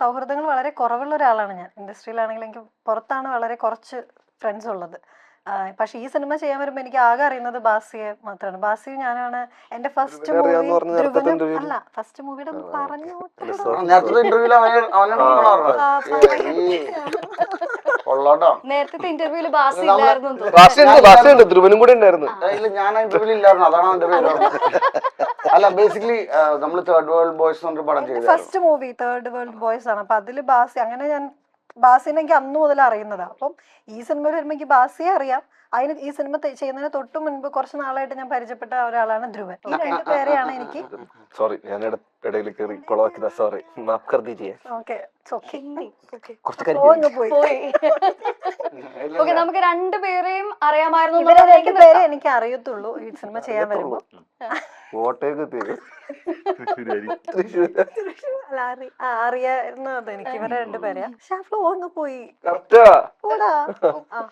സൗഹൃദങ്ങൾ വളരെ കുറവുള്ള ഒരാളാണ് ഞാൻ. ഇൻഡസ്ട്രിയിലാണെങ്കിൽ എനിക്ക് പുറത്താണ് വളരെ കുറച്ച് ഫ്രണ്ട്സ് ഉള്ളത്. പക്ഷെ ഈ സിനിമ ചെയ്യാൻ വരുമ്പോൾ എനിക്ക് ആകെ അറിയുന്നത് ബാസിയെ മാത്രമാണ്. ബാസി ഞാനാണ് എന്റെ ഫസ്റ്റ് മൂവി. അല്ല, ഫസ്റ്റ് മൂവിയുടെ പറഞ്ഞു നേരത്തെ ഇന്റർവ്യൂല് ബാസി ധ്രുവനും കൂടെ ഉണ്ടായിരുന്നു. ഞാൻ ഇന്റർവ്യൂവിൽ ഇല്ലായിരുന്നു, അതാണ് എന്റെ പേര്. അല്ല, ബേസിക്കലി നമ്മൾ തേർഡ് വേൾഡ് ബോയ്സ് എന്ന് പടം ചെയ്തു. First movie third world boys ആണ്. അപ്പൊ അതില് ബാസി, അങ്ങനെ ഞാൻ ബാസിനെ എനിക്ക് അന്ന് മുതൽ അറിയുന്നതാ. അപ്പം ഈ സിനിമയിൽ വരുമ്പോ എനിക്ക് ബാസിയെ അറിയാം. അതിന് ഈ സിനിമ ചെയ്യുന്നതിന് തൊട്ട് മുൻപ് കുറച്ച് നാളായിട്ട് ഞാൻ പരിചയപ്പെട്ട ഒരാളാണ് ധ്രുവൻ. ഈ രണ്ടു പേരെയാണ് എനിക്ക്. സോറി, ഞാൻ ഇടയിൽ കയറി കൊളവാക്കിയതാ, സോറി, മാഫ് കർ ദീജിയേ. ഓക്കെ, നമുക്ക് രണ്ടുപേരെയും അറിയാമായിരുന്നു. രണ്ടുപേരെ എനിക്ക് അറിയത്തുള്ളൂ ഈ സിനിമ ചെയ്യാൻ വരുമ്പോ. അറിയാവുന്നത് എനിക്ക് ഇവരെ രണ്ടുപേരെയാ. പക്ഷെ ആ ഫ്ലോ അങ്ങ് പോയി.